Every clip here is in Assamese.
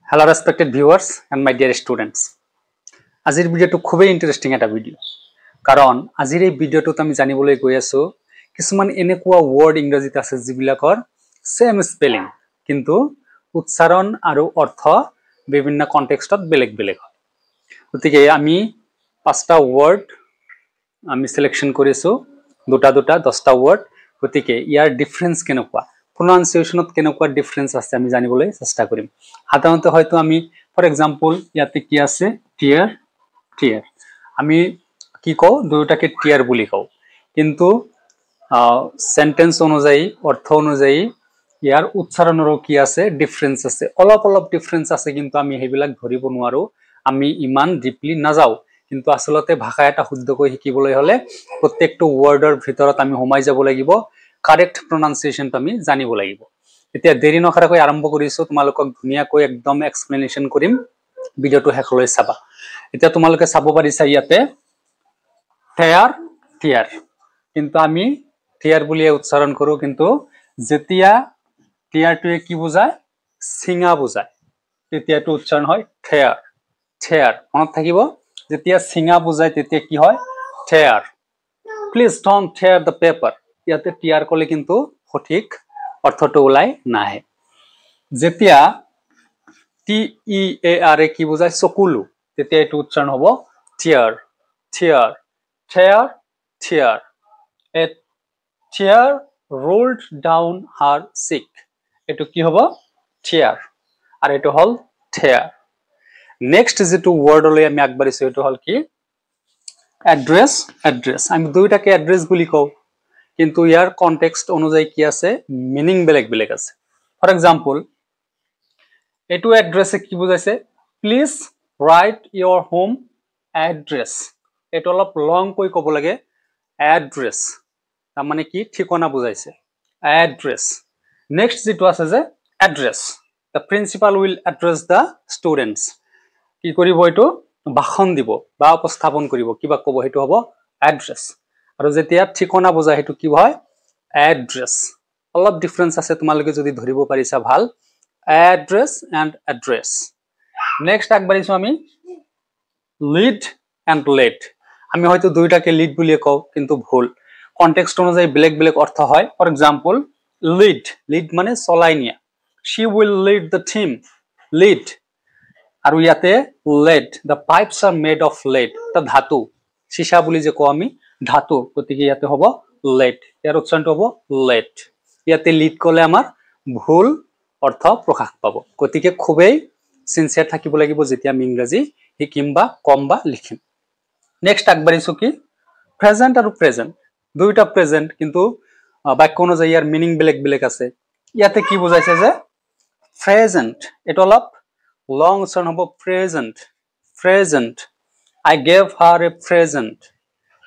Hello respected viewers and my dear students. আজিৰ ভিডিওটো খুবই ইন্টাৰেস্টিং এটা ভিডিও কাৰণ আজিৰ এই ভিডিওটোত আমি জানিবলৈ গৈ আছো কিছুমান এনেকুৱা ওয়াৰ্ড ইংৰাজীত আছে যিবিলাকৰ সেম স্পেলিং কিন্তু উচ্চাৰণ আৰু অৰ্থ বিভিন্ন কনটেক্সটত বেলেগ বেলেগ হয় গতিকে আমি পাঁচটা ওয়াৰ্ড আমি সিলেকশন কৰিছো দুটা 10টা ওয়াৰ্ড গতিকে ইয়াৰ ডিফাৰেন্স কেনেকুৱা pronunciationত কেনেকুৱা ডিফাৰেন্স আছে আমি জানিবলৈ চেষ্টা কৰিম সাধাৰণতে হয়তো আমি ফৰ এক্সাম্পল ইয়াতে কি আছে টিয়াৰ টিয়াৰ আমি কি কও দুটাকে টিয়াৰ বুলি কও কিন্তু সেন্টেন্স অনুযায়ী অৰ্থ অনুযায়ী ইয়াৰ উচ্চাৰণৰো কি আছে ডিফাৰেন্স আছে অলপ ডিফাৰেন্স আছে কিন্তু আমি হেবিলাক ধৰিব নোৱাৰো আমি ইমান ডিপলি নাযাও কিন্তু আসলতে ভাষা এটা শুদ্ধকৈ শিকিবলৈ হলে প্ৰত্যেকটো ওয়াৰ্ডৰ ভিতৰত আমি সোমাই যাব লাগিব কাৰেক্ট pronunciation আমি জানিব লাগিব এতিয়া দেৰি নকৰাকৈ আৰম্ভ কৰিছো তোমালোকক ধুনিয়াকৈ একদম এক্সপ্লেনেশন কৰিম ভিডিওটো হেকলৈ চাবা এতিয়া তোমালোকে চাব পাৰিছা ইয়াতে টিয়াৰ টিয়াৰ কিন্তু আমি টিয়াৰ বুলি উচ্চাৰণ কৰো কিন্তু যেতিয়া টিয়াৰটোৱে কি বুজায় সিঙা বুজায় তেতিয়াটো উচ্চাৰণ হয় টিয়াৰ টিয়াৰ মনত থাকিব যেতিয়া সিঙা বুজায় তেতিয়া কি হয় tear please don't tear the paper ইয়াতে টিয়াৰ কলে কিন্তু সঠিক অৰ্থটো ওলাই নাহে যেতিয়া টি ই এ আৰ এ কি বুজায় চকুলু তেতিয়া এটো উচ্চাৰণ হ'ব tier tier tier tier a tear rolled down her cheek এটো কি হ'ব টিয়াৰ আৰু এটো হল টিয়াৰ নেক্সট যেটো ওয়াৰ্ড লৈ আমি আগবাঢ়িছো এটো হল কি এড্ৰেছ এড্ৰেছ আমি দুইটাকে এড্ৰেছ বুলি কও কিন্তু ইয়াৰ কনটেক্সট অনুযায়ী কি আছে মিনিং বেলেগ বেলেগ আছে ফৰ এক্সাম্পল এটো এড্ৰেছে কি বুজাইছে please right your home address এটো অলপ লং কৈ ক'ব লাগে এড্ৰেছ তাৰ মানে কি ঠিকনা বুজাইছে এড্ৰেছ নেক্সট যেটো আছে যে address the principal will address the students কি কৰিব এটো ভাষণ দিব বা উপস্থাপন কৰিব কিবা ক'ব হেতু হ'ব এড্ৰেছ আৰু যেতিয়া ঠিকনা বুজায় হেতু কি হয় এড্ৰেছ অলপ ডিফাৰেন্স আছে তোমালোকে যদি ধৰিব পাৰিছা ভাল এড্ৰেছ এন্ড এড্ৰেছ নেক্সট আগবাঢ়িছো আমি লিড এন্ড লেট আমি হয়তো দুইটাকে লিড বুলি কও কিন্তু ভুল কনটেক্সট অনুযায়ী বেলেগ বেলেগ অৰ্থ হয় ফৰ এক্সাম্পল লিড লিড মানে চলাই নিয়া she will lead the team lead আৰু ইয়াতে lead the pipes are made of lead তা ধাতু সীসা বুলি যে কও আমি ধাতু গতিকে ইয়াতে হ'ব lead ইয়াৰ উচ্চাৰণটো হ'ব lead ইয়াতে লিড কলে আমাৰ ভুল অৰ্থ প্ৰকাশ পাব গতিকে খুবেই সিনসিয়াৰ থাকিব লাগিব যেতিয়া আমি ইংৰাজী শিকিম বা কম বা লিখিম নেক্সট আগবাঢ়িছো কি প্ৰেজেন্ট আৰু প্ৰেজেন্ট দুইটা প্ৰেজেন্ট কিন্তু বাক্য অনুযায়ী ইয়াৰ মিনিং বেলেগ বেলেগ আছে ইয়াতে কি বুজাইছে যে present it all up long son hobo present present I gave her a present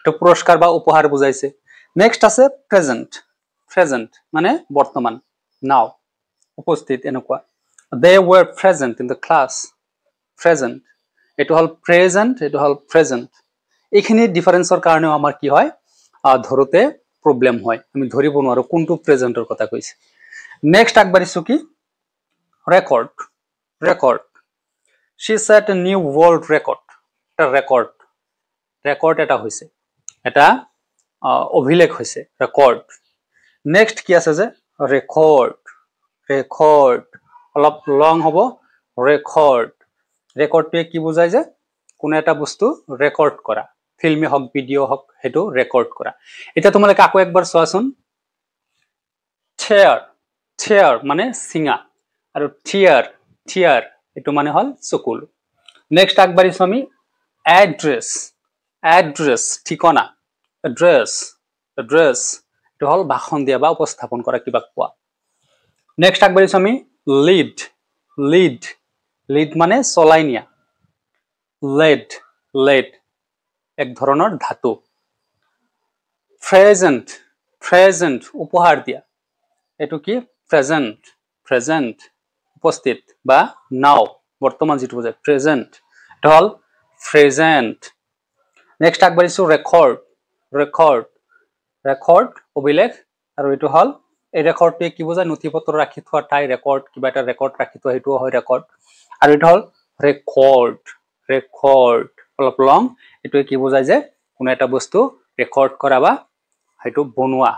to পুরস্কার বা উপহার বুঝাইছে নেক্সট আছে present present মানে বর্তমান now উপস্থিত এনেকুৱা they were present in the class present it all present it all present এখানে ডিফাৰেন্সৰ কাৰণে আমাৰ কি হয় ধৰতে প্ৰবলেম হয় আমি ধৰিব নোৱাৰো কোনটো প্ৰেজেন্টৰ কথা কৈছে নেক্সট আগবাঢ়িছো কি record record she set a new world record এটা record record এটা হৈছে এটা অভিলেখ হৈছে record next কি আছে যে record record অলপ লং হ'ব record record টো কি বুজায় যে কোন এটা বস্তু ৰেকৰ্ড কৰা ফিল্মে হক ভিডিও হক হেতু ৰেকৰ্ড কৰা এটা তোমালোকে আকৌ একবাৰ চোৱাচোন chair chair মানে সিঙা আৰু টিয়াৰ টিয়াৰ এটো মানে হল চকুল নেক্সট আগবাঢ়িছো আমি এড্ৰেছ এড্ৰেছ ঠিকনা এড্ৰেছ এড্ৰেছ এটো হল ভাষণ দিয়া বা উপস্থাপন কৰা কিবা কোৱা নেক্সট আগবাঢ়িছো আমি লিড লিড লিড মানে চলাই নিয়া লেড লেড এক ধৰণৰ ধাতু প্ৰেজেন্ট প্ৰেজেন্ট উপহাৰ দিয়া এটো কি প্ৰেজেন্ট প্ৰেজেন্ট উপস্থিত বা নাও বৰ্তমান যেটো বুঝায় প্ৰেজেন্ট এটা হল প্ৰেজেন্ট নেক্সট আগবাঢ়িছো ৰেকৰ্ড ৰেকৰ্ড ৰেকৰ্ড অভিলেখ আৰু এটো হল এই ৰেকৰ্ডটো কি বুজায় নথিপত্ৰ ৰাখি থোৱা ঠাই ৰেকৰ্ড কিবা এটা ৰেকৰ্ড ৰাখি থোৱা হেতু হয় ৰেকৰ্ড আৰু এটা হ'ল ৰেকৰ্ড ৰেকৰ্ড অলপ লং এইটোৱে কি বুজায় যে কোনো এটা বস্তু ৰেকৰ্ড কৰা বা হয়তো বনোৱা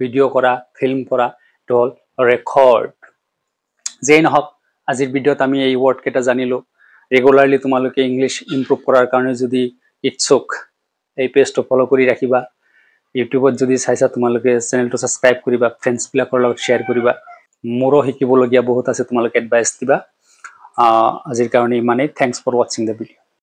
ভিডিঅ' কৰা ফিল্ম কৰা এইটো হ'ল ৰেকৰ্ড যেই নহওক আজিৰ ভিডিঅ'ত আমি এই ৱৰ্ড কেইটা জানিলো ৰেগুলাৰলি তোমালোকে ইংলিছ ইমপ্ৰুভ কৰাৰ কাৰণে যদি ইচ্ছুক এই পেজটো ফলো কৰি ৰাখিবা ইউটিউবত যদি চাইছা তোমালোকে চেনেলটো সাবস্ক্ৰাইব কৰিবা ফ্ৰেণ্ডছবিলাকৰ লগত শ্বেয়াৰ কৰিবা মোৰো শিকিবলগীয়া বহুত আছে তোমালোকে এডভাইচ দিবা আজিৰ কাৰণে ইমানেই thanks for watching the video